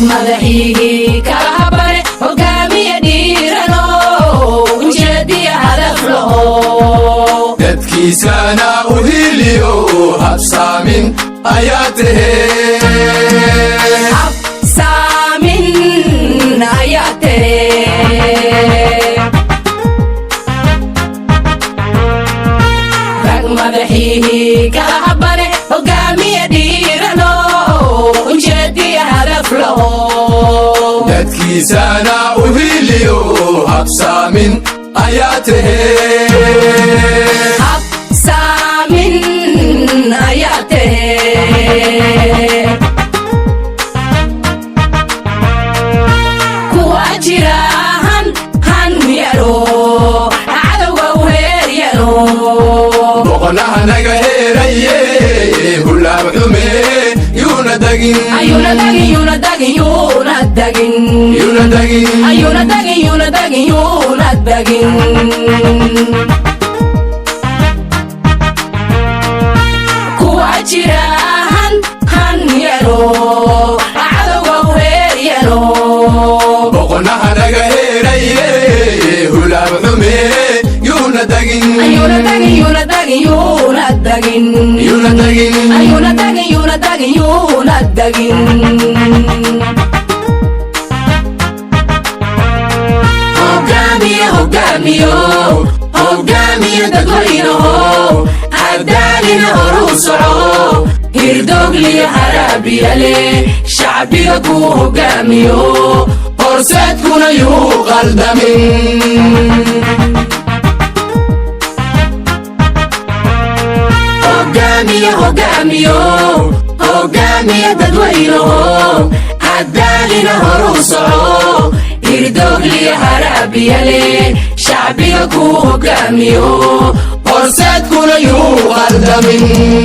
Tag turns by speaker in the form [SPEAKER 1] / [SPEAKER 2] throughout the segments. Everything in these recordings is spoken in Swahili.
[SPEAKER 1] madaxihi kala habare hogaamiye dhiirano ujeediya hadaf laho dadkiisana u hiliyo habsaamin ayaa tahee habsaamin ayaa tahee rag madaxihi kala habare hogaamiye dhiirano ujeediya hadaf laho dadkiisana u hiliyo habsaamin ayaa tahee habsaamin ayaa tahee kuwa jira han yaro cadowga u heeryano boqolaha naga heeraye hulaab xume yuuna dagin kuwa jira han yaro cadowga u heeryano boqolaha naga heeraye hulaab xume yuuna dagin hogaamiye dadweynaho hadaalina horuu soco hirdoogliya haraabiyale shacbiga kuu hogaamiyo horseedkuna yuu qaldamin hogaamiye dadweynaho hadaalina horuu soco hirdoogliya haraabiyale shacbiga kuu hogaamiyo horseedkuna yuu qaldamin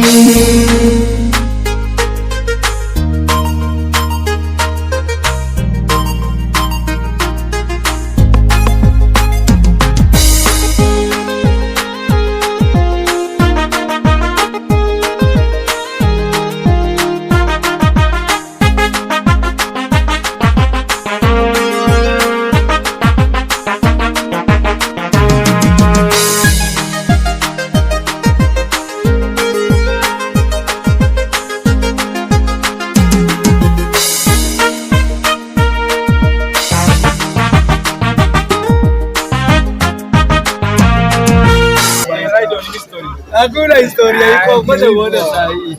[SPEAKER 2] Hakuna historia iko kwa sababu sahihi.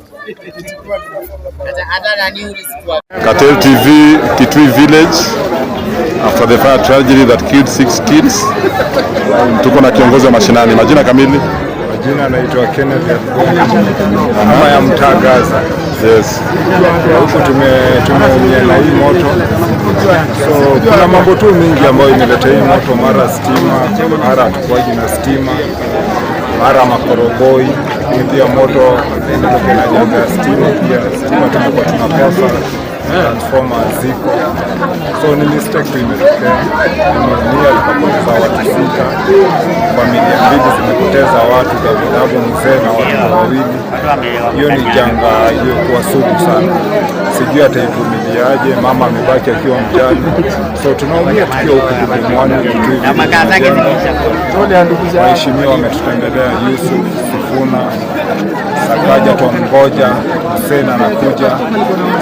[SPEAKER 3] Cartel TV, Kitui Village, after the fire tragedy that killed 6 kids. Tuko na kiongozi wa mashinani. Majina kamili?
[SPEAKER 4] Majina anaitwa Kenneth ama ya Mtagaza.
[SPEAKER 3] Yes.
[SPEAKER 4] Huku tumeumia na hii moto. So kuna mambo tu mingi ambayo imeleta hii moto, mara stima, mara tukwaji na stima, mara makoroboi, pia moto inatokea na janga ya stima, pia stima tumekuwa tunakosa, transformer ziko. So ni mistake tu imetokea, nia tukapoteza watu 6, familia 2 zimepoteza watu, babu mzee na watoto 2. Hiyo ni janga iliyokuwa sugu sana, sijui ataivumiliaje. Mama amebaki akiwa mjane, so tunaumia tukiwa huku Mwani. Waheshimiwa wametutembelea, Yusuf Sifuna Sakaja Tongoja Hussein anakuja,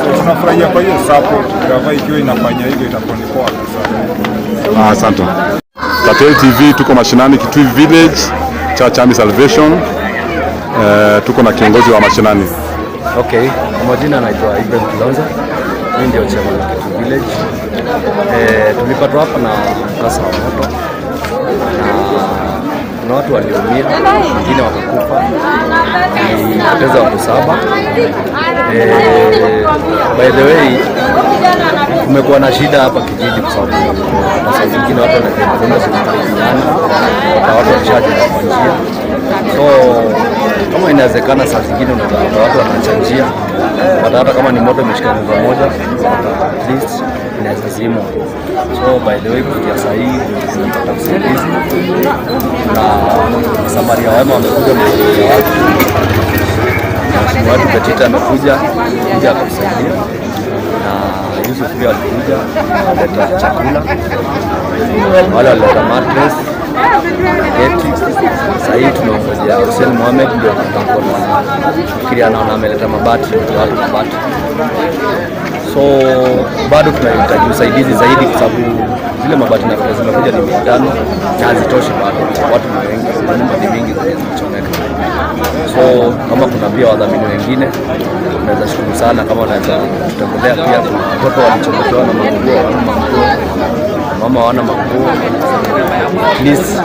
[SPEAKER 4] so tunafurahia kwa hiyo support. Gava ikiwa inafanya hivyo itakuwa ni poa sana.
[SPEAKER 3] Asante. Cartel TV tuko mashinani Kitui Village, Church Army Salvation. Tuko na kiongozi wa mashinani.
[SPEAKER 5] Okay, kwa majina anaitwa Ibrahim Kilonza. Mimi ndio chairman wa Kitui Village. Tulipatwa hapa na mkasa wa moto. Kuna watu waliumia, wengine wakakufa. Tulipoteza watu 7. By the way, kumekuwa na shida hapa kijiji kwa sababu saa zingine watu wanakwenda kushirikiana, watu washaje kwa njia. So kama inawezekana saa zingine unakuta watu wanachangia, hata kama ni moto imeshika nyumba moja, at least inaweza zimwa. So by the way, kufikia saa hii tunapata usaidizi na Samaria wema wamekuja kusaidia watu. Watu Betita amekuja akatusaidia, na Yusuf pia alikuja kuleta chakula, wale walileta mattress, geti. Sasa hivi tunaongojea Hussein Mohamed ndio tutakuwa fikiri anaona ameleta mabati, watu mabati. So bado tunahitaji usaidizi zaidi kwa sababu zile mabati na vile zimekuja ni 500 na hazitoshi bado. Watu ni wengi, nyumba ni mingi zimechomeka. So kama kuna pia wadhamini wengine tunaweza shukuru sana kama wanaweza tutembelea pia. Watoto walichomekewa na manguo, mama wana manguo. Please,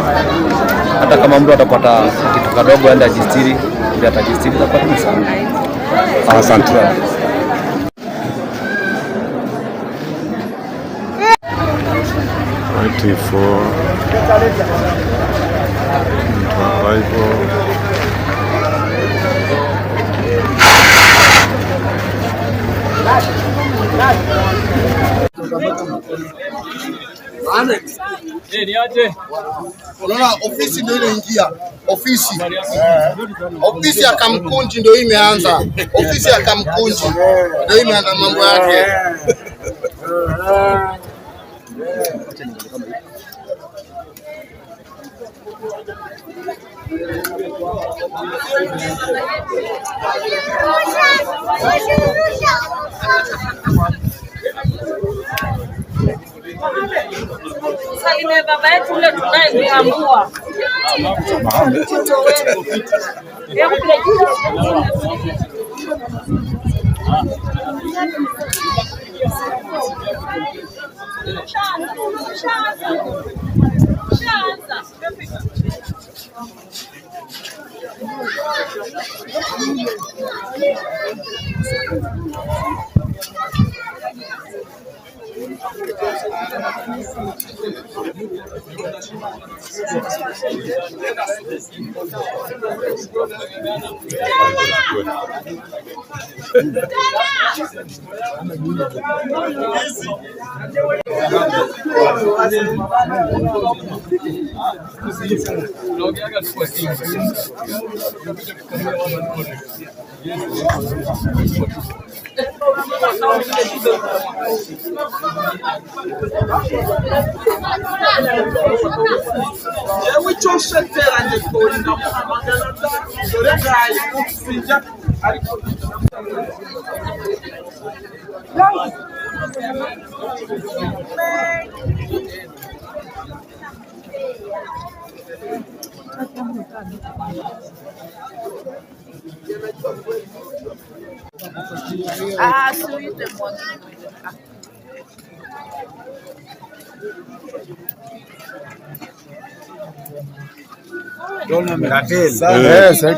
[SPEAKER 5] hata kama mtu atapata kitu kadogo aende ajistiri, ndio atajistiri tapata sana.
[SPEAKER 3] Asante. Waiting for arrival.
[SPEAKER 6] Unaona ofisi ndio ile ingia. Ofisi ya Kamkunji ndio imeanza. Ofisi ya Kamkunji ndio imeanza mambo yake.
[SPEAKER 7] Salimia baba yetu ule tunayemtambua.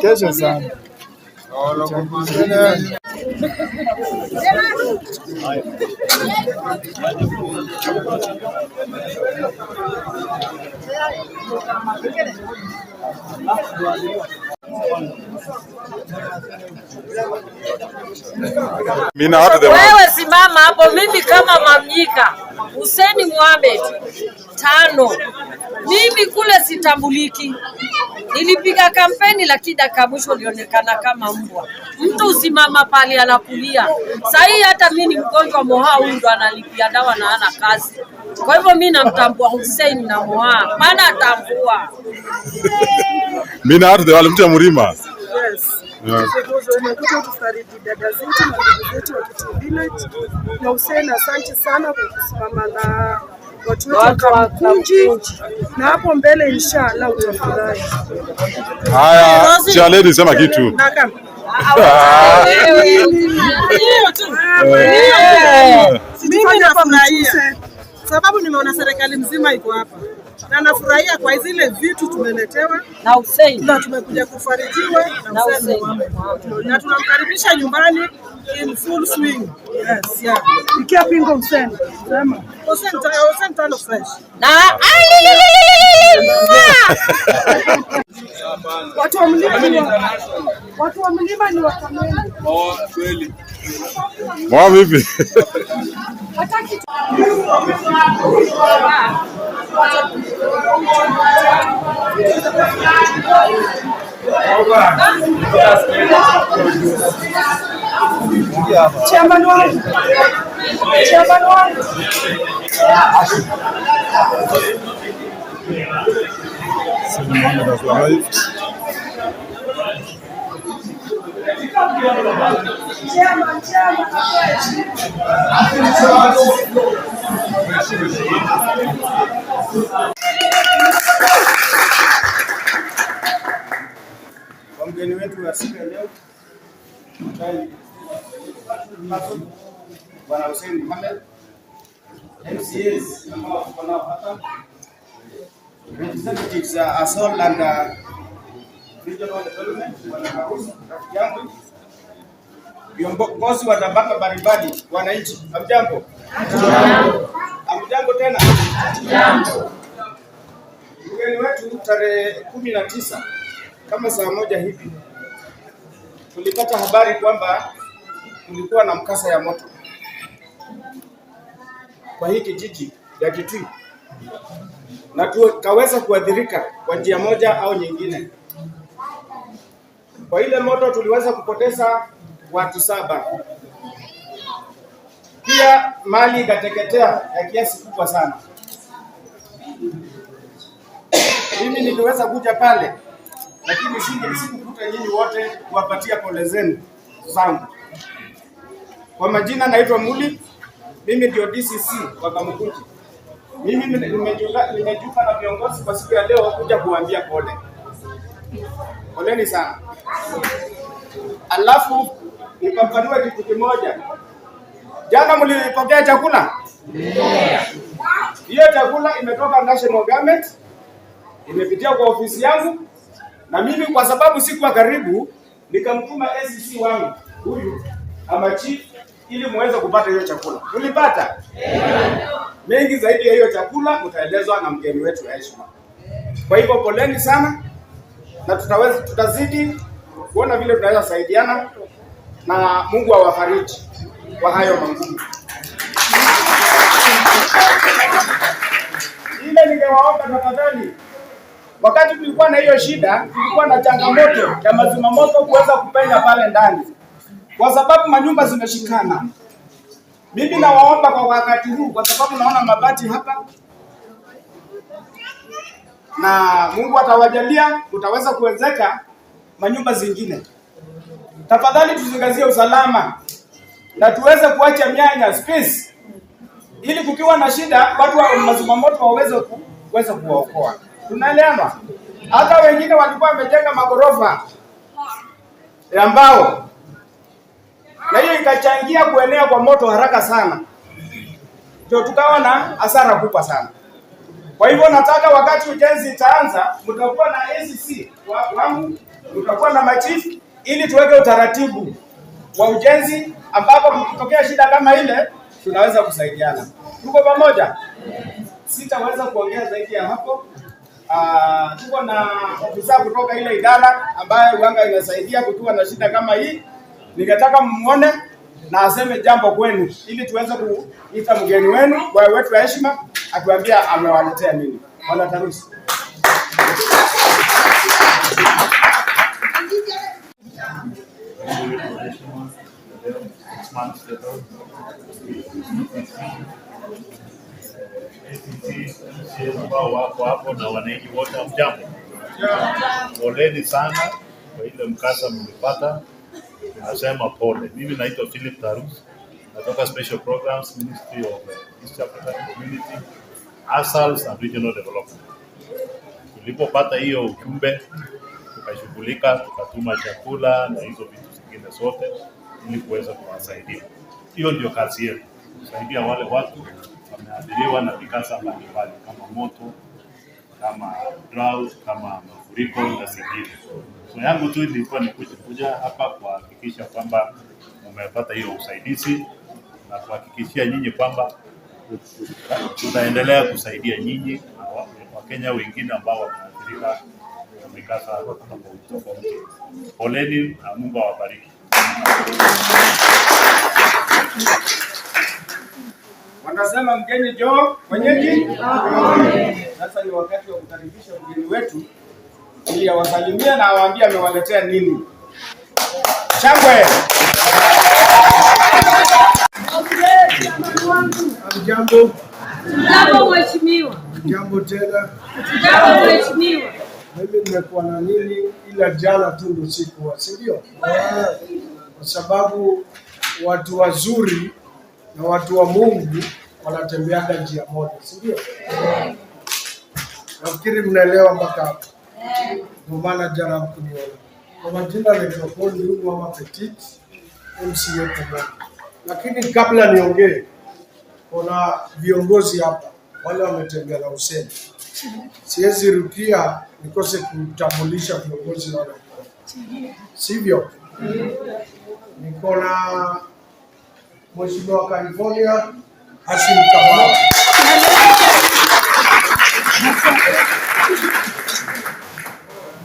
[SPEAKER 2] Kesho sana.
[SPEAKER 7] Wewe simama hapo, mimi kama Mamnyika Hussein Mohamed 5. Mimi kule sitambuliki. Nilipiga kampeni lakini dakika mwisho nilionekana kama mbwa. Mtu usimama pale anakulia. Sasa hii hata mimi ni mgonjwa Moha, huyu ndo analipia dawa na hana kazi. Kwa hivyo mimi namtambua Hussein na Moha. Maana atambua.
[SPEAKER 3] Mimi na watu wale mtu ya Mlima.
[SPEAKER 8] Yes. Tumekuja kufariji dada zetu na ndugu zetu wa Kitui Village. Na Hussein, asante sana kwa kusimama na watu wetu wa Kamkunji. Na hapo mbele inshallah utafurahi.
[SPEAKER 3] Haya, Chaleni sema kitu.
[SPEAKER 8] Mimi nafurahia sababu nimeona serikali mzima iko hapa. Na nafurahia kwa zile vitu tumeletewa
[SPEAKER 7] na Hussein.
[SPEAKER 8] Na tumekuja kufarijiwa na Hussein. Na tunamkaribisha nyumbani in full swing. Yes, yeah. Ikia pingo Hussein. Sema. Hussein tano fresh.
[SPEAKER 7] Na
[SPEAKER 8] watu wa mlima ni wakamili.
[SPEAKER 2] Oh, kweli.
[SPEAKER 3] Mwa vipi?
[SPEAKER 8] Chairman wangu Chairman wangu.
[SPEAKER 9] Kwa mgeni wetu wa siku ya leo Bwana Hussein Mohamed, MCAs ambao tuko nao hapa, representatives Asol and Regional Development, Bwana Harusi, rafiki yangu, viongozi wa tabaka mbalimbali, wananchi, hamjambo? Hamjambo tena? Mgeni wetu tarehe 19 kama saa moja hivi tulipata habari kwamba kulikuwa na mkasa ya moto kwa hii kijiji ya Kitui, na tukaweza kuathirika kwa njia moja au nyingine. Kwa ile moto tuliweza kupoteza watu 7, pia mali ikateketea ya kiasi kubwa sana. Mimi niliweza kuja pale, lakini sikukuta nyinyi wote kuwapatia pole zenu zangu. Kwa majina naitwa Muli, mimi ndio DCC wa Kamukunji. Mimi nimejuka na viongozi kwa siku ya leo kuja kuambia pole. Poleni sana. Alafu nipambanue kitu kimoja. Jana mlipokea chakula? Hiyo chakula imetoka National Government, imepitia kwa ofisi yangu, na mimi kwa sababu sikuwa karibu nikamtuma SC wangu huyu ama chief ili muweze kupata hiyo chakula. Tulipata? Mengi zaidi ya hiyo chakula mtaelezwa na mgeni wetu wa heshima. Kwa hivyo poleni sana, na tutazidi kuona vile tunaweza saidiana, na Mungu awafariji kwa hayo magumu. Ile ningewaomba tafadhali, wakati tulikuwa na hiyo shida, tulikuwa na changamoto ya mazima moto kuweza kupenya pale ndani, kwa sababu manyumba zimeshikana. Mimi nawaomba kwa wakati huu, kwa sababu naona mabati hapa, na Mungu atawajalia utaweza kuwezeka manyumba zingine. Tafadhali tuzingazie usalama na tuweze kuacha mianya space, ili kukiwa na shida watu wa mazima moto waweze kuwaokoa. Tunaelewana? Hata wengine walikuwa wamejenga magorofa ya mbao, na hiyo ikachangia kuenea kwa moto haraka sana, ndio tukawa na hasara kubwa sana. Kwa hivyo nataka wakati ujenzi itaanza, mtakuwa na ACC wangu, mtakuwa na machifu, ili tuweke utaratibu wa ujenzi, ambapo kukitokea shida kama ile tunaweza kusaidiana. Tuko pamoja? Sitaweza kuongea zaidi ya hapo. Tuko na ofisa kutoka ile idara ambayo huanga inasaidia kukiwa na shida kama hii. Ningetaka muone na aseme jambo kwenu, ili tuweze kuita mgeni wenu wetu wa heshima atuambia amewaletea nini. Bwana Tarusi.
[SPEAKER 10] Ambao wako hapo na wananchi wote, hamjambo? Poleni sana kwa ile mkasa mlipata, tunasema pole. Mimi naitwa Philip Tarus, natoka Special Programs Ministry of East African Community, ASALS and Regional Development. Tulipopata hiyo ujumbe, tukashughulika, tukatuma chakula na hizo vitu zingine zote ili kuweza kuwasaidia. Hiyo ndio kazi yetu, kusaidia wale watu wameathiriwa na mikasa mbalimbali kama moto, kama drought, kama mafuriko na zingine. So yangu tu ilikuwa ni kuja hapa kuhakikisha kwamba mmepata hiyo usaidizi na kuhakikishia nyinyi kwamba tutaendelea kusaidia nyinyi na Wakenya wengine ambao wameathirika na mikasa tofauti. Poleni na Mungu awabariki.
[SPEAKER 9] Wanasema mgeni jo mwenyeji. Sasa ni wakati wa kukaribisha mgeni wetu ili awasalimie na awaambie amewaletea nini. Shangwe.
[SPEAKER 11] Jambo.
[SPEAKER 7] Jambo mheshimiwa.
[SPEAKER 11] Jambo tena.
[SPEAKER 7] Jambo mheshimiwa.
[SPEAKER 11] Mimi nimekuwa na nini ila jana tu ndo sikuwa, si ndio? Kwa sababu watu wazuri na watu wa Mungu wanatembeaga njia moja, si ndio? Nafikiri mnaelewa mpaka hapo. Ndio maana jana mkuniona. Kwa majina naitwa Paul Ndungu ama Petit MCA pamoja. Lakini kabla niongee, kuna viongozi hapa wale wametembea na Hussein. Siwezi rukia nikose kutambulisha viongozi wale. Sivyo? Niko na Mheshimiwa California Hashim Kamau.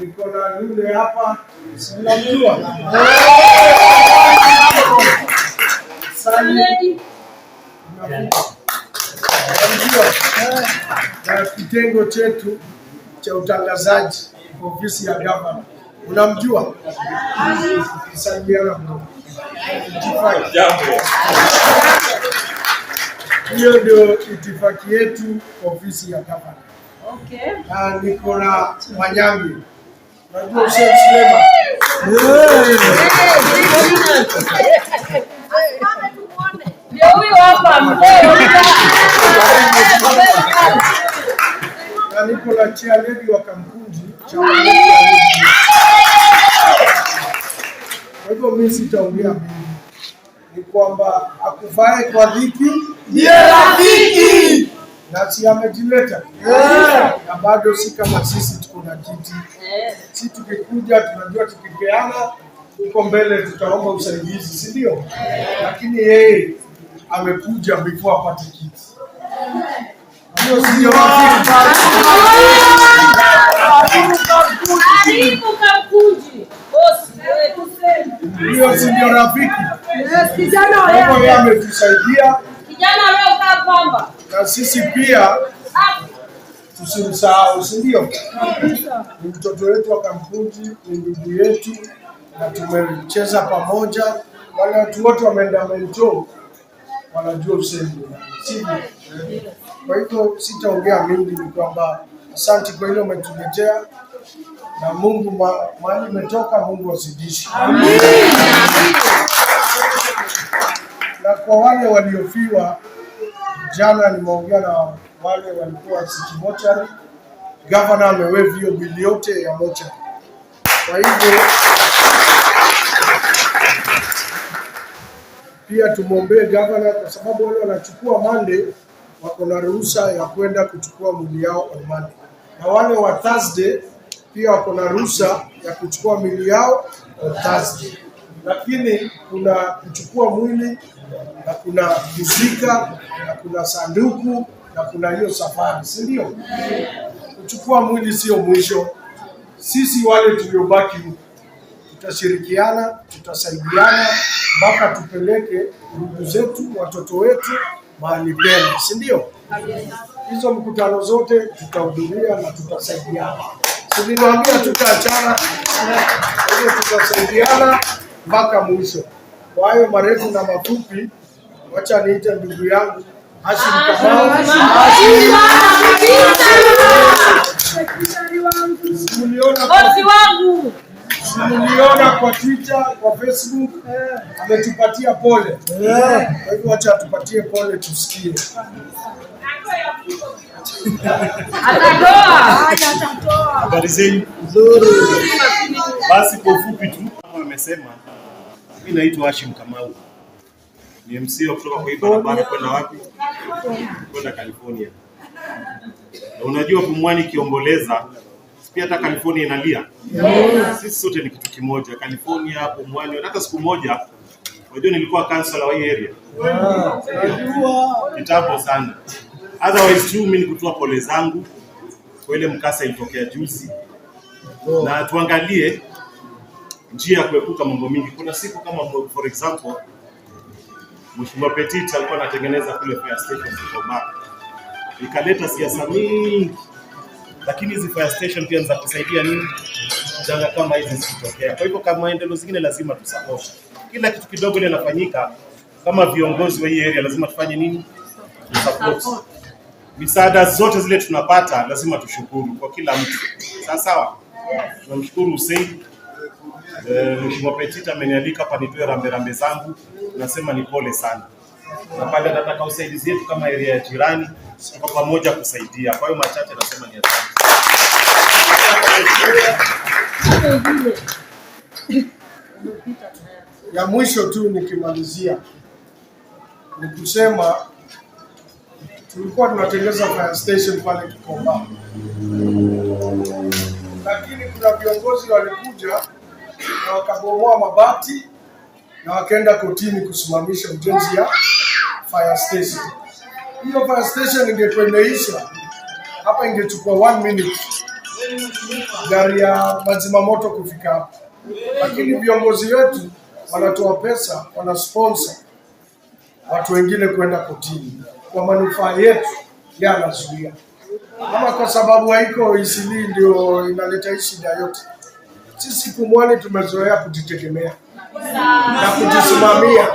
[SPEAKER 11] Niko na yule hapa sinamjua. Sali. Na kitengo chetu cha utangazaji ofisi ya gavana. Unamjua? Salimiana bro. Hiyo ndio itifaki yetu ofisi ya gavana.
[SPEAKER 7] Okay.
[SPEAKER 11] Na niko na Manyangi. Unajua Hussein Suleiman?
[SPEAKER 7] Ndio huyo hapa mzee.
[SPEAKER 11] Na niko na chairlady wa Kamkunji cha kwa hivyo mimi sitaongea mingi. Ni kwamba akufae kwa dhiki
[SPEAKER 1] ndiye rafiki.
[SPEAKER 11] Na si amejileta. Na bado si kama sisi tuko na kiti. Si tukikuja tunajua tukipeana uko mbele tutaomba usaidizi, si ndio? Lakini yeye amekuja before apate kiti. Hiyo sio rafiki.
[SPEAKER 7] Karibu Kamkunji.
[SPEAKER 11] Hiyo sio rafiki.
[SPEAKER 7] Kijana
[SPEAKER 11] wewe ametusaidia.
[SPEAKER 7] Kijana leo kaa kwamba
[SPEAKER 11] Na sisi pia tusimsahau, si ndio? Ni mtoto wetu wa Kamkunji, ni ndugu yetu na tumecheza pamoja. Wale watu wote wameenda mento wanajua Hussein, sivyo? Kwa hivyo sitaongea mingi, ni kwamba asante kwa ile umetuletea na Mungu mahali umetoka Mungu azidishe. Amen. Na kwa wale waliofiwa jana nimeongea na wale walikuwa City Mochari. Governor amewaive hiyo bili yote ya mochari. Kwa hivyo pia tumuombee governor kwa sababu wale wanachukua Monday wako na ruhusa ya kwenda kuchukua mwili yao on Monday. Na wale wa Thursday pia wako na ruhusa ya kuchukua mwili yao on Thursday. Lakini kuna kuchukua mwili na kuna kuzika na kuna sanduku na kuna hiyo safari, si ndio? Kuchukua mwili sio mwisho. Sisi wale tuliobaki tutashirikiana, tutasaidiana mpaka tupeleke ndugu zetu, watoto wetu mahali pema, si ndio? Hizo mkutano zote tutahudhuria na tutasaidiana. Tuliwaambia tutaachana, hiyo tutasaidiana mpaka mwisho. Kwa hiyo marefu na mafupi, wacha niite ndugu yangu Hashim Kamau. Simuliona kwa Twitter, kwa Facebook, ametupatia pole. Kwa hivyo wacha atupatie pole tusikie.
[SPEAKER 12] Habari zenu? Nzuri. Basi kwa ufupi tu kama amesema, mimi naitwa Hashim Kamau. Ni MC kutoka kwa hii barabara kwenda wapi? Kwenda California. Na unajua Pumwani kiomboleza, pia hata California inalia. Sisi sote ni kitu kimoja. California, Pumwani, hata siku moja unajua nilikuwa councilor wa hii area. Kitambo sana. Otherwise tu mimi nikutoa pole zangu kwa ile mkasa ilitokea juzi. Na tuangalie njia ya kuepuka mambo mingi. Kuna siku kama for example Mheshimiwa Petit alikuwa anatengeneza kule fire station kwa ikaleta siasa mingi. Lakini hizi fire station pia za kusaidia nini? Janga kama hizi zikitokea. Kwa hivyo kama maendeleo zingine lazima tusupport. Kila kitu kidogo ile inafanyika kama viongozi wa hii area lazima tufanye nini? support. Misaada zote zile tunapata lazima tushukuru kwa kila mtu. Sawa. Tunamshukuru Hussein. Mheshimiwa Petita amenialika hapa nitoe rambe zangu. Nasema ni pole sana. Na pale nataka usaidizi wetu kama area ya jirani kwa pamoja kusaidia. Kwa hiyo machache nasema ni asante.
[SPEAKER 11] Ya mwisho tu nikimalizia ni kusema tulikuwa tunatengeneza fire station pale Kikomba, lakini kuna viongozi walikuja na wakabomoa mabati na wakaenda kotini kusimamisha ujenzi ya fire station. Hiyo fire station ingekuwa imeisha hapa, ingechukua 1 minute gari ya mazima moto kufika hapa, lakini viongozi wetu wanatoa pesa, wana sponsor watu wengine kwenda kotini kwa manufaa yetu, yanazuia. Kama kwa sababu haiko Isili ndio inaleta hii shida yote. Sisi Pumwani tumezoea kujitegemea na kujisimamia.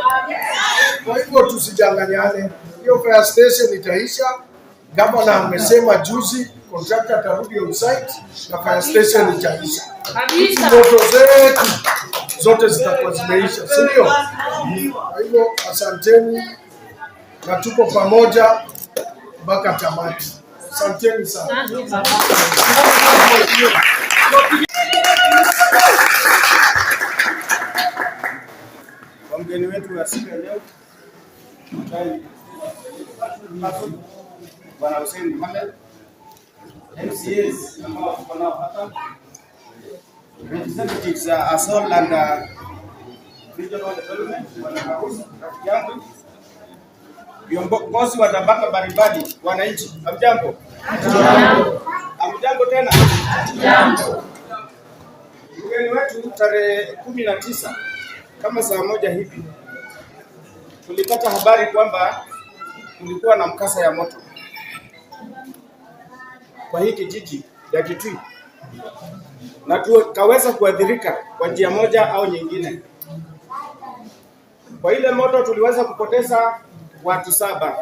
[SPEAKER 11] Kwa hivyo tusijanganyane. Hiyo fire station itaisha. Gavana amesema juzi contractor atarudi on site na fire station itaisha. Moto zetu zote zitakuwa zimeisha, si ndio? Kwa hivyo asanteni na tuko pamoja mpaka tamati. Asanteni sana.
[SPEAKER 9] Kwa mgeni wetu wa siku ya leo Bwana Hussein Mohamed, MCAs ambao tuko nao hapa, representatives Asol and Regional Development, Bwana Kausi, rafiki yangu, viongozi wa tabaka mbalimbali, wananchi, hamjambo? Hamjambo tena? Hamjambo. Mgeni wetu tarehe 19 kama saa 1 hivi tulipata habari kwamba kulikuwa na mkasa ya moto kwa hii kijiji ya Kitui, na tukaweza kuathirika kwa njia moja au nyingine. Kwa ile moto tuliweza kupoteza watu 7.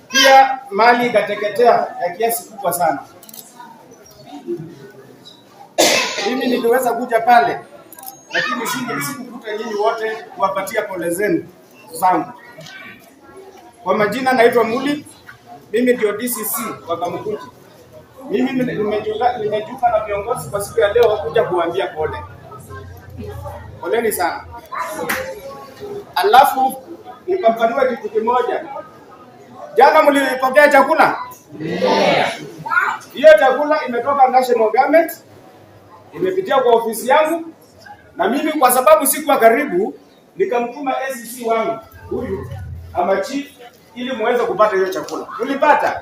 [SPEAKER 9] Pia mali ikateketea ya kiasi kubwa sana. Mimi niliweza kuja pale, lakini sikukuta nyinyi wote kuwapatia pole zenu zangu. Kwa majina naitwa Muli, mimi ndio DCC wa Kamukunji. Mimi nimejuka na viongozi kwa siku ya leo kuja kuambia pole. Poleni sana. Alafu nipambanue kitu kimoja. Jana mlipokea chakula? Hiyo chakula imetoka National Government, imepitia kwa ofisi yangu, na mimi kwa sababu sikuwa karibu nikamtuma SC wangu huyu ama chief ili muweze kupata hiyo chakula. Ulipata?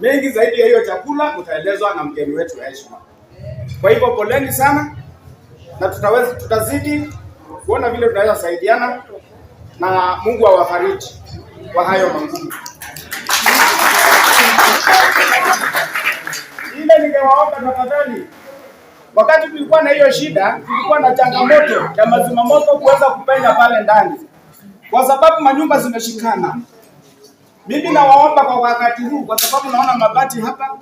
[SPEAKER 9] Mengi zaidi ya hiyo chakula mtaelezwa na mgeni wetu wa heshima. Kwa hivyo poleni sana, na tutazidi kuona vile tunaweza saidiana, na Mungu awafariji kwa hayo magumu. Ile ningewaomba tafadhali, wakati tulikuwa na hiyo shida, tulikuwa na changamoto ya mazima moto kuweza kupenya pale ndani, kwa sababu manyumba zimeshikana. Mimi nawaomba kwa wakati huu, kwa sababu naona mabati hapa,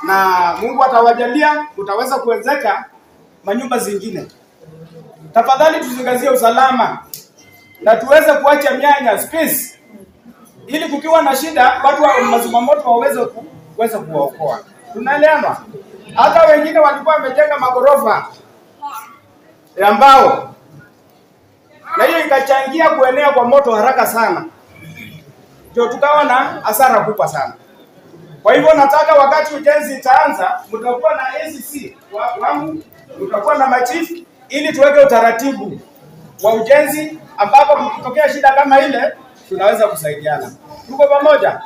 [SPEAKER 9] na Mungu atawajalia utaweza kuwezeka manyumba zingine. Tafadhali tuzingazie usalama na tuweze kuacha mianya space, ili kukiwa na shida watu wa mazima moto waweze kuwaokoa. Tunaelewana? Hata wengine walikuwa wamejenga magorofa ya mbao, na hiyo ikachangia kuenea kwa moto haraka sana, ndio tukawa na hasara kubwa sana. Kwa hivyo nataka wakati ujenzi itaanza, mtakuwa na ACC wangu, mtakuwa na machifu, ili tuweke utaratibu wa ujenzi, ambapo kukitokea shida kama ile tunaweza kusaidiana. Tuko pamoja?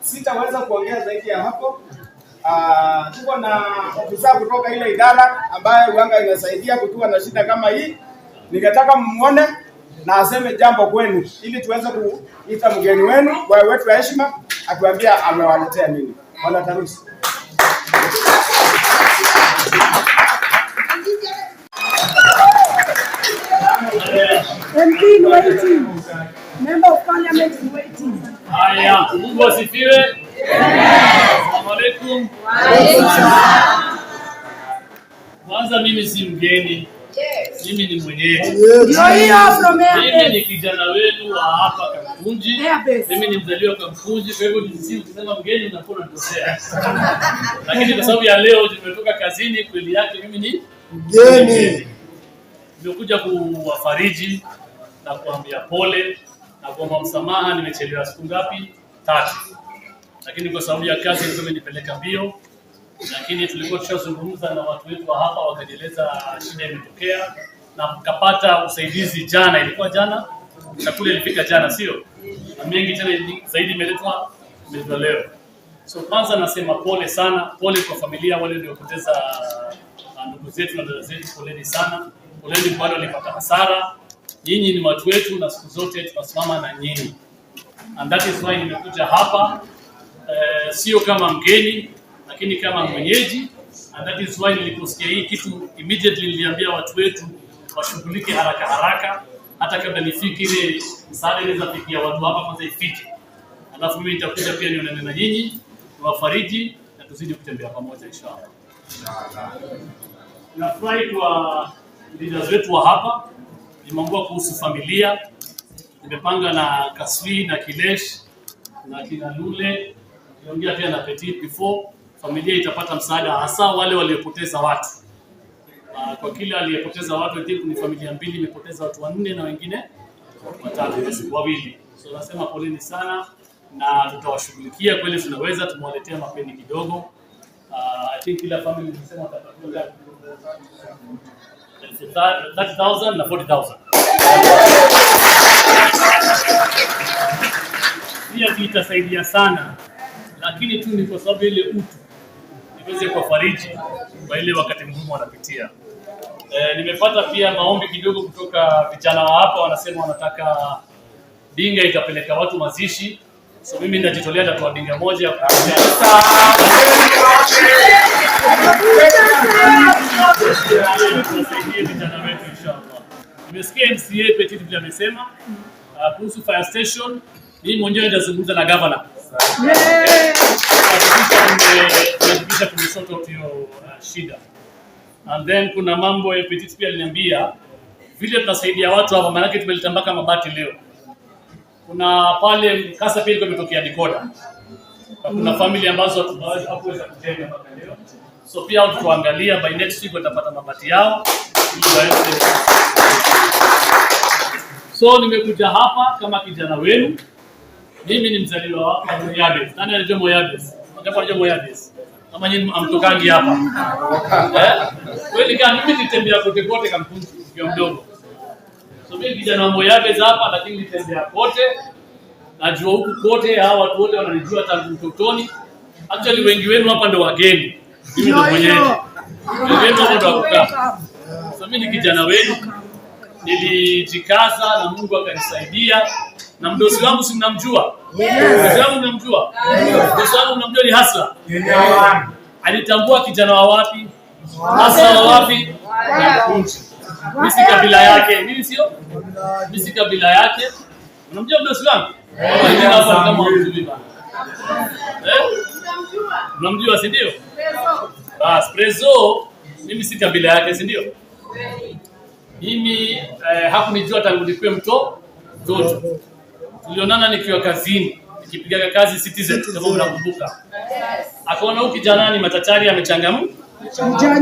[SPEAKER 9] Sitaweza kuongea zaidi ya hapo. Tuko na ofisa kutoka ile idara ambayo wanga inasaidia kukiwa na shida kama hii. Ningetaka muone na aseme jambo kwenu, ili tuweze kuita mgeni wenu wetu wa heshima atuambia amewaletea nini. Bwana Tarusi.
[SPEAKER 8] MP in waiting. Member of Parliament in waiting.
[SPEAKER 13] Haya, Mungu asifiwe. Assalamu alaikum. Kwanza mimi si mgeni. Mimi ni mwenyeji. Mimi ni kijana wenu wa hapa Kamkunji. Mimi ni mzaliwa Kamkunji, kwa hivyo nisisi ukisema mgeni unakuwa unakosea. Lakini kwa sababu ya leo nimetoka kazini, kweli yake mimi ni mgeni. Nimekuja kuwafariji na kuambia pole na kuomba msamaha. Nimechelewa siku ngapi? 3. Lakini kwa sababu ya kazi ilikuwa imenipeleka mbio. Lakini tulikuwa tushazungumza na watu wetu wa hapa, wakajieleza shida imetokea na kapata usaidizi jana. Ilikuwa jana, chakula ilifika jana, sio? Na mengi tena zaidi imeletwa leo. So kwanza nasema pole sana, pole kwa familia wale waliopoteza ndugu zetu na dada zetu, poleni sana. Poleni kwa wale walipata hasara. Nyinyi ni watu wetu na siku zote tutasimama na nyinyi. And that is why nimekuja hapa, sio kama mgeni lakini kama mwenyeji. And that is why niliposikia hii kitu immediately niliambia watu wetu washughulike haraka hata kabla nifike ile msaada inaweza fikia watu hapa kwanza ifike. Alafu mimi nitakuja pia nionane na nyinyi, tuwafariji na tuzidi kutembea pamoja inshallah. Nafurahi kwa leaders wetu wa hapa. Nimeongea kuhusu familia. Nimepanga na Kaswi na Kilesh na kina Lule. Niongea pia na Petit before. Familia itapata msaada hasa wale waliopoteza watu. Kwa kila aliyepoteza watu, I think ni familia mbili imepoteza watu 4 na wengine 3 wawili. So nasema poleni sana na tutawashughulikia kweli tunaweza, tumewaletea mapeni kidogo. I think kila family tunasema watapata 30,000 na 40,000. Pia itasaidia sana. Lakini tu ni kwa sababu ile utu niweze kufariji kwa ile wakati mgumu wanapitia. Nimepata pia maombi kidogo kutoka vijana wa hapa, wanasema wanataka dinga itapeleka watu mazishi. So mimi najitolea natoa dinga moja ya kupitia. Tusaidie vijana wetu inshallah. Nimesikia MCA Petit vile amesema kuhusu fire station. Mimi mwenyewe nitazungumza na governor. Nimehakikisha tumesort out hiyo shida. And then kuna mambo ya Petit pia aliniambia vile tunasaidia watu hapa, maana tumeleta mpaka mabati leo. Kuna pale kasa pia ilikuwa imetokea Dikoda. Kuna family ambazo hawakuweza kujenga mpaka leo. So pia tuangalia by next week watapata mabati yao. So nimekuja hapa kama kijana wenu. Mimi ni mzaliwa wa Moyabes. Nani anajua Moyabes? Anajua Moyabes. Kama nyinyi amtokangi hapa. Kweli kama mimi nitembea kote kote Kamkunji kwa mdogo. So mimi kijana wa Moyabes hapa, lakini nitembea kote. Najua huku kote, hao watu wote wananijua tangu utotoni. Actually wengi wenu hapa ndio wageni. Mimi ndio mwenyeji. Wengi hapa ndio wakukaa. So mimi ni kijana wenu. Nilijikaza na Mungu akanisaidia. Na mdosi wangu si mnamjua? Mdosi wangu mnamjua? Mdosi wangu mnamjua ni Hasla. Alitambua kijana wa wapi? Hasla wa wapi? Kamkunji. Mimi si kabila yake. Mimi sio? Mimi si kabila yake. Unamjua mdosi wangu? Mimi hapa kama mzuri bana. Unamjua si ndio? Prezo. Mimi si kabila yake si ndio? Mimi hakunijua tangu nikuwe mtoto. Tulionana nikiwa kazini, nikipiga kazi Citizen, kama mnakumbuka. Akaona huyu kijana ni matachari amechangamka.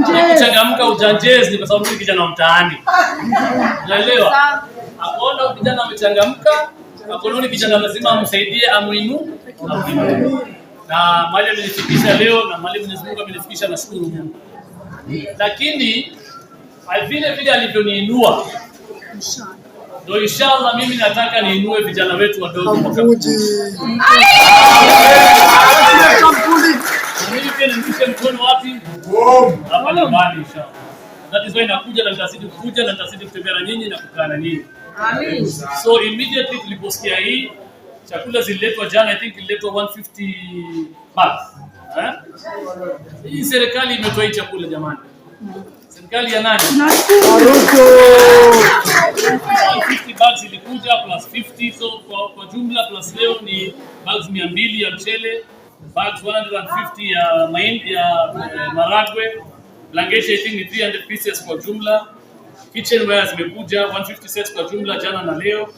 [SPEAKER 13] Amechangamka ujanjezi kwa sababu ni kijana wa mtaani. Unaelewa? Akaona huyu kijana amechangamka, akaona huyu kijana lazima amsaidie, amuinue. Na mali amenifikisha leo na mali Mwenyezi Mungu amenifikisha, nashukuru Mungu. Lakini vile alivyoniinua ndio inshallah mimi nataka niinue vijana wetu wadogo Kamkunji. Mimi pia nishike mkono wapi? Hapa nyumbani inshallah. That is why nakuja na nitazidi kuja na nitazidi kutembea na nyinyi na kukaa na nyinyi. Amen. So immediately tuliposikia hii chakula zililetwa jana, I think ililetwa 150 bags. Hii serikali imetoa hii chakula jamani. Serikali ya nani?
[SPEAKER 11] Ruto.
[SPEAKER 13] 50 bags ilikuja plus 50, so kwa jumla plus leo ni bags 200 ya mchele, bags 150 ya mahindi ya maragwe, blanketi I think ni 300 pieces kwa jumla. Kitchenware zimekuja 150 sets kwa jumla jana na leo.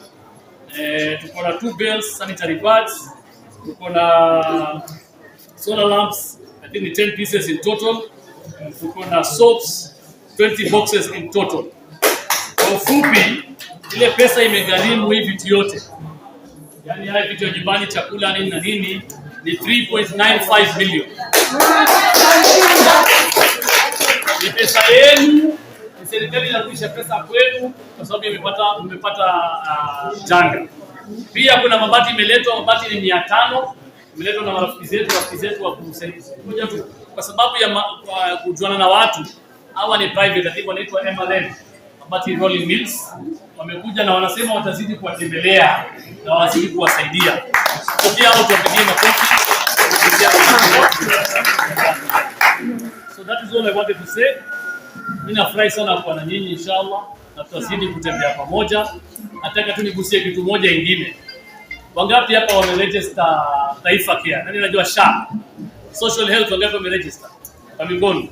[SPEAKER 13] Tuko na 2 bells, sanitary pads, tuko na solar lamps, I think ni 10 pieces in total. Tuko na soaps 20 boxes in total. Kwa ufupi ile pesa imegharimu hii vitu yote. Yaani haya vitu ya nyumbani, chakula nini na nini ni 3.95 million. Ni pesa yenu, ni serikali inarudisha pesa kwenu kwa sababu mmepata janga. Pia kuna mabati imeletwa, mabati ni 500 imeletwa na marafiki zetu wa kusaidia. Moja tu kwa sababu ya kujuana na watu, hawa ni private, lakini wanaitwa MLN, mabati rolling mills, wamekuja na wanasema watazidi kuwatembelea na wazidi kuwasaidia. Pia watu wapigie makofi. So that is all I wanted to say. Mimi nafurahi sana kuwa na nyinyi inshallah, na tutazidi kutembea pamoja. Nataka tu nigusie kitu moja ingine. Wangapi hapa wameregister Taifa Care? Nani anajua SHA? Social health wangapi wameregister? Kamigoni.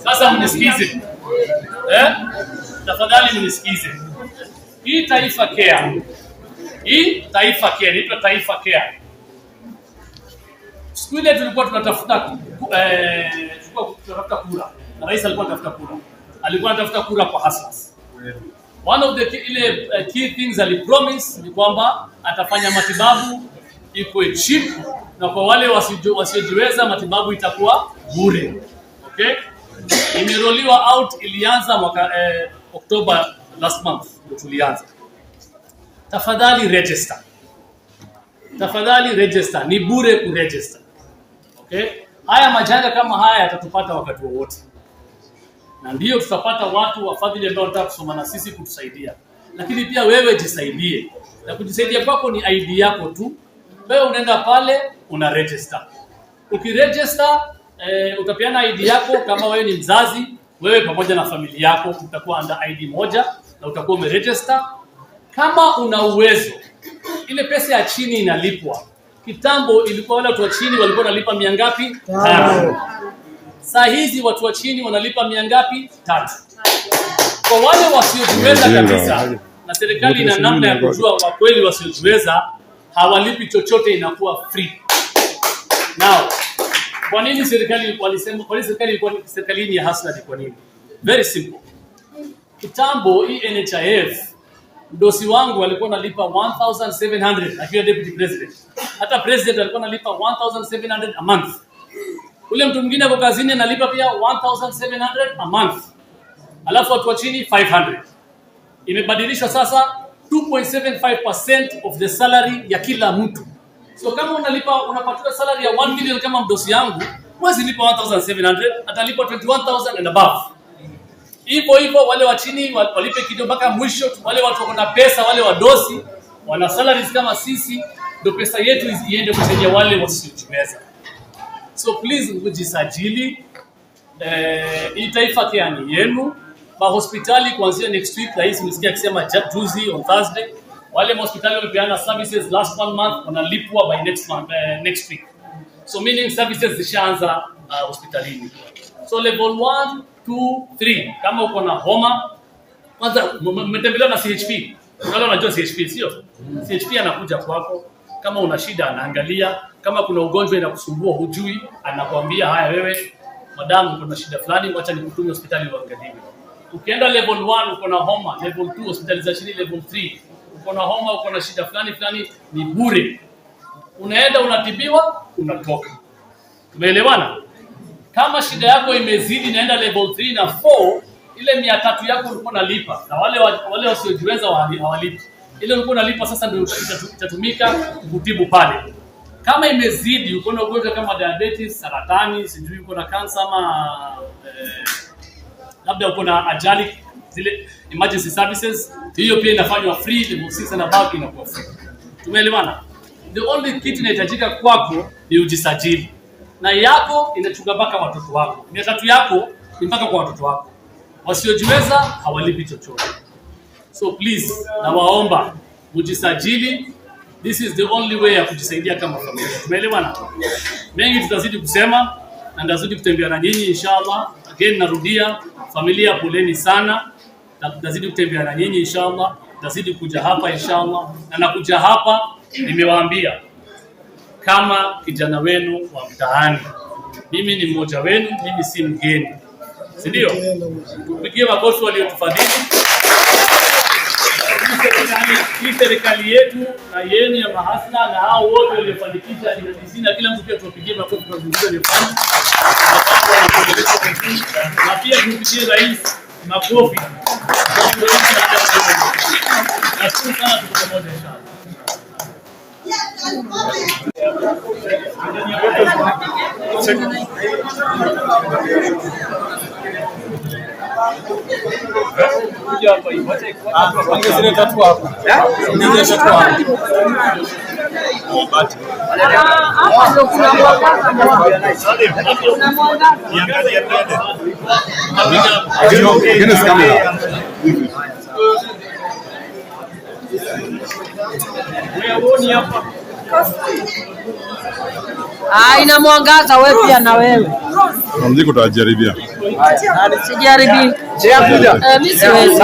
[SPEAKER 13] Sasa mnisikize. Tafadhali mnisikize. Hii Taifa Care. Hii Taifa Care, inaitwa Taifa Care. Siku ile tulikuwa tunatafuta kura. Na rais alikuwa anatafuta kura. Alikuwa anatafuta kura kwa hustlers. One of the key things ali promise ni kwamba atafanya matibabu iko cheap, na kwa wale wasiojiweza matibabu itakuwa bure. Okay? Imeroliwa out, ilianza mwaka October last month tulianza. Tafadhali register. Tafadhali register, ni bure kuregister. Okay? Haya majanga kama haya yatatupata wakati wowote. Na ndio tutapata watu wafadhili ambao wanataka kusoma na sisi kutusaidia. Lakini pia wewe jisaidie. Na kujisaidia kwako ni ID yako tu. Wewe unaenda pale una register. Ukiregister utapeana ID yako kama wewe ni mzazi, wewe pamoja na familia yako mtakuwa under ID moja na utakuwa umeregister. Kama una uwezo, ile pesa ya chini inalipwa. Kitambo ilikuwa wale watu wa chini walikuwa wanalipa 100 ngapi? 5. Saa hizi watu wa chini wanalipa 100 ngapi? 3. Kwa wale wasiojiweza kabisa, na serikali ina namna ya kujua wa kweli wasiojiweza, hawalipi chochote, inakuwa free. Now, kwa nini serikali walisema, kwa nini serikali ya hustler ni kwa nini? Very simple. Kitambo hii NHIF mdosi wangu alikuwa analipa 1700 akiwa deputy president. Hata president alikuwa analipa 1700 a month. Ule mtu mwingine kwa kazini analipa pia 1700 a month. Alafu watu wa chini 500. Imebadilishwa sasa 2.75% of the salary ya kila mtu. So kama unapatiwa salary ya 1 million kama mdosi yangu, mwezi lipa 1700, atalipa 21,000 and above. Hivyo wale wa chini walipe kidogo mpaka mwisho. Wale watu wako na pesa, wale wadosi wana salaries kama sisi, ndio pesa yetu iende kusaidia wale wasiojiweza. So please mjisajili. Hii Taifa Care ni yenu. Hospitali kuanzia next week, rais msikia akisema juzi on Thursday, wale hospitali walipeana services last 1 month wanalipwa by next week. So meaning services zishaanza hospitalini. So level 1, 2, 3. Kama uko na homa, kwanza mtembelea na CHP. Wale wanajua CHP sio? CHP anakuja kwako. Kama una shida anaangalia, kama kuna ugonjwa inakusumbua hujui, anakuambia haya wewe madamu kuna shida fulani, acha nikutume hospitali uangaliwe. Ukienda level 1 uko na homa, level 2 hospitalization, level 3 uko na homa, uko na shida fulani ni bure. Unaenda unatibiwa, unatoka. Tumeelewana? Kama shida yako imezidi naenda level 3 na 4, ile 300 yako ulikuwa unalipa na wale wasiojiweza hawalipi. Ile ulikuwa unalipa sasa ndio itatumika kutibu pale. Kama imezidi uko na ugonjwa kama diabetes, saratani, sijui uko na cancer ama labda uko na ajali, zile emergency services, hiyo pia inafanywa free, level 6 and above inakuwa free. Tumeelewana? the only kitu inahitajika kwako ni ujisajili, na yako inachunga mpaka watoto wako. 300 yako ni mpaka kwa watoto wako, wasiojiweza hawalipi chochote. So please, nawaomba mujisajili. This is the only way ya kujisaidia kama familia. Tumeelewana? Mengi tutazidi kusema na ndazidi kutembea na nyinyi inshallah. Again narudia, familia poleni sana. Na tutazidi kutembea na nyinyi inshallah. Tutazidi kuja hapa inshallah. Na nakuja hapa nimewaambia kama kijana wenu wa mtaani. Mimi ni mmoja wenu, mimi si mgeni. Si ndio? Tupigie makofi waliotufadhili. Hii serikali yetu na yenu ya Mahasla na hao wote waliofanikisha IDC, na kila mtu pia tupigie makofi kwa vizuri aliyofanya. Na pia tupigie rais makofi. Nashukuru sana, tuko pamoja inshallah.
[SPEAKER 14] Kuja hapa hivi. Wacha zile tatu hapo. Ndio tatu hapo.
[SPEAKER 7] Hapa ndio kuna mwangaza. Kuna mwangaza.
[SPEAKER 12] Niangalie mbele.
[SPEAKER 3] Guinness camera.
[SPEAKER 14] Wewe hapa.
[SPEAKER 7] Ina mwangaza wewe pia na wewe.
[SPEAKER 3] Mjiko utajaribia.
[SPEAKER 7] Sijaribi. Mimi siwezi.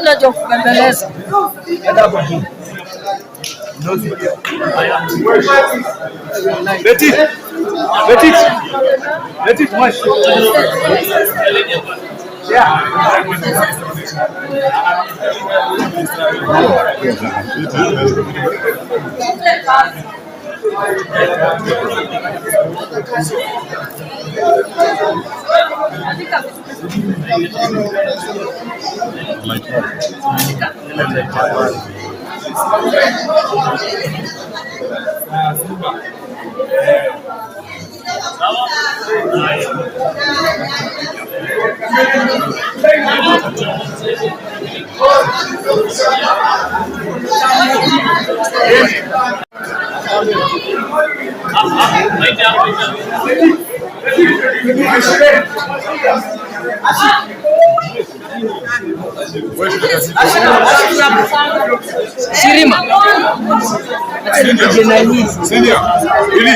[SPEAKER 7] Unajua kubembeleza.
[SPEAKER 14] Beti. Mwash.
[SPEAKER 7] Shirima.
[SPEAKER 3] Senior. Ili.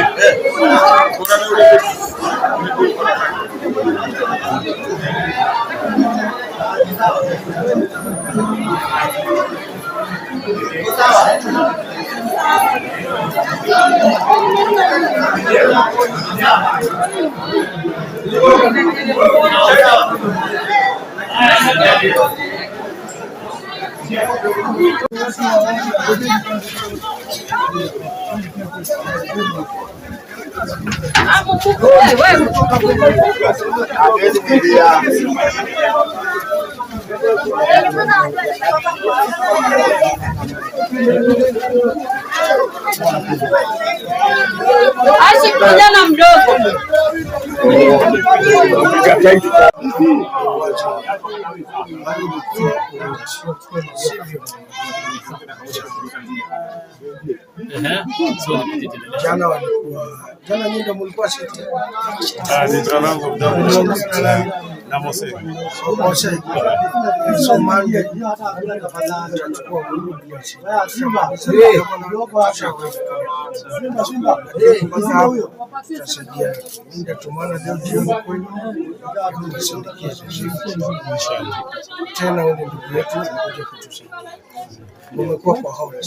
[SPEAKER 7] Ashi kijana mdogo.
[SPEAKER 11] Jana nyingi mlikuwa shiti.
[SPEAKER 3] Ni tranango na Mose.
[SPEAKER 11] So Monday tutachukua tutasaidia. Ndio tumana leo jioni kwenu. Tena wale ndugu yetu wanakuja kutusaidia. Umekuwa kwa hauli.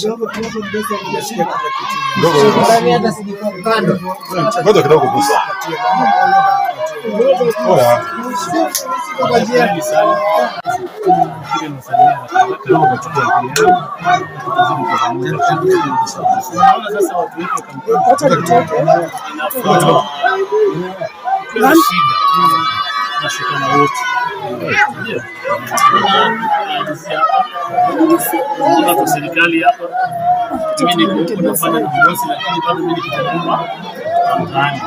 [SPEAKER 11] Umesikia kila kitu. Kando.
[SPEAKER 3] Ngoja kidogo basi. Oya.
[SPEAKER 13] Nashukuru wote. Kuna kwa serikali hapa. Mimi niko nafanya kazi lakini bado mimi nikitambua mtaani.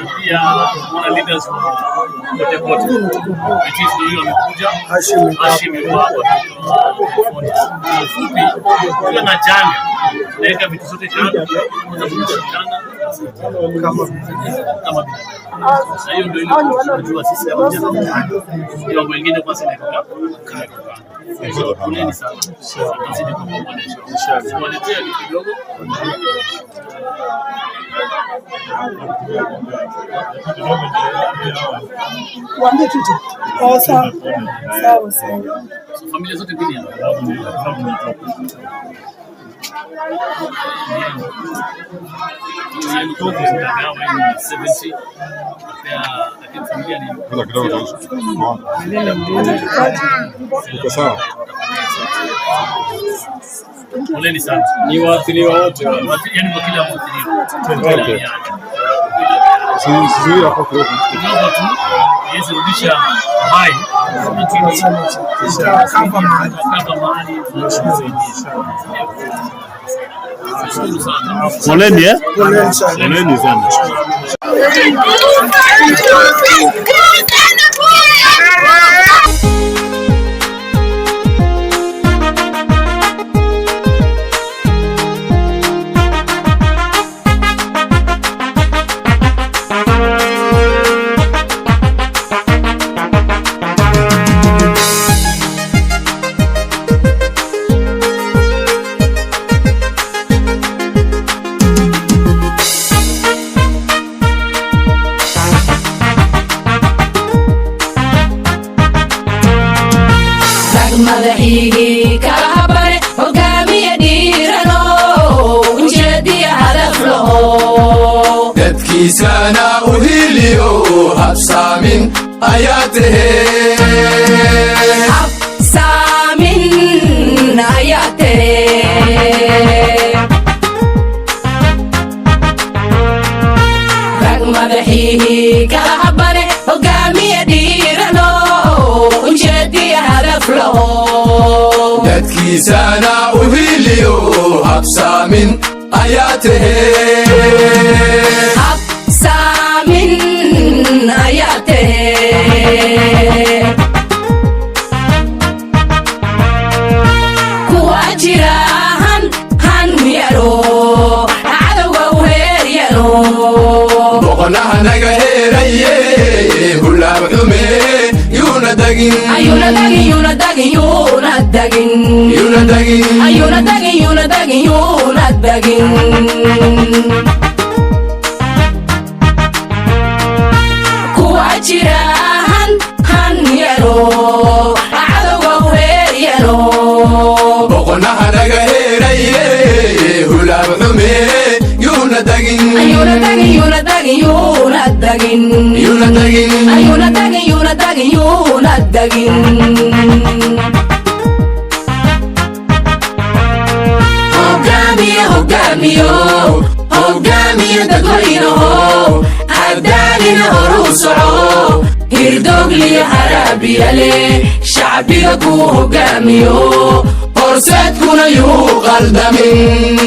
[SPEAKER 13] pia wana leaders wote wote. Which is ndio wamekuja. Hashim yuko hapa. Fupi kwa na janga. Naweka vitu zote kando. Tunashikana kama sasa hiyo ndio ile tunajua sisi kama vijana. Ndio mambo mengine kwa sasa inakuwa Poleni sana. Tunazidi kuboresha. Tunaletea kidogo.
[SPEAKER 8] Waambie kitu. Sawa. Sawa.
[SPEAKER 13] Familia zote mbili hapa. Poleni sana.
[SPEAKER 14] Ni waathiriwa wote.
[SPEAKER 13] Yaani kwa kila mwathiriwa.
[SPEAKER 14] Sisi hapo kidogo
[SPEAKER 13] tu yesirudisha hai lakini kama mahali
[SPEAKER 10] Poleni Poleni sana.
[SPEAKER 15] madaxiigii kala habare hogaamiya dhiirano ujeediya hadaf laho
[SPEAKER 1] dadkiisana u hiliyo habsaamin ayaa tahee
[SPEAKER 15] habsaamin ayaa tahee rag madaxiigii kala habare hogaamiya dhiirano ujeediya hadaf laho
[SPEAKER 1] dadkiisana u hiliyo habsaamin ayaa tahee
[SPEAKER 15] habsaamin ayaa tahee kuwa jira han yaro cadowga u heeryano
[SPEAKER 1] boqonaha naga heeraye hulaab xume yuuna dagin
[SPEAKER 15] ayuuna dagin yuuna dagin yuuna dagin
[SPEAKER 1] yuuna dagin
[SPEAKER 15] ayuuna dagin yuuna dagin yuuna dagin kuwa jira han yaro cadowga u heeryano
[SPEAKER 1] boqonaha naga heeraye hulaab xume yuuna dagin
[SPEAKER 15] ayuuna dagin yuuna dagin yuuna dagin
[SPEAKER 1] yuuna dagin
[SPEAKER 15] ayuuna dagin yuuna dagin yuuna dagin hogaamiyo dadweynaho hadaalina horuu soco hirdoogliyo haraabiyale shacbiga kuu hogaamiyo
[SPEAKER 1] horseedkuna yuu qaldamin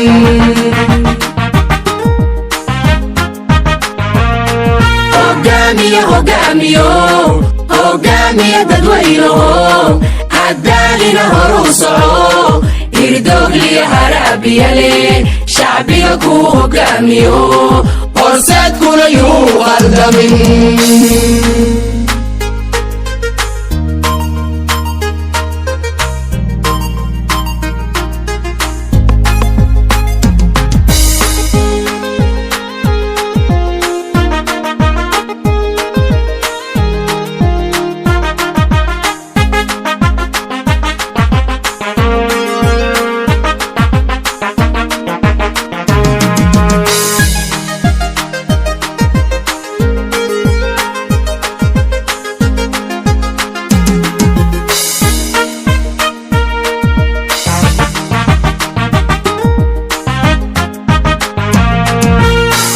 [SPEAKER 15] hogaamiyo dadweynaho hadaalina horuu soco hirdoogliyo haraabiyale shacbiga kuu hogaamiyo
[SPEAKER 1] horseedkuna yuu qaldamin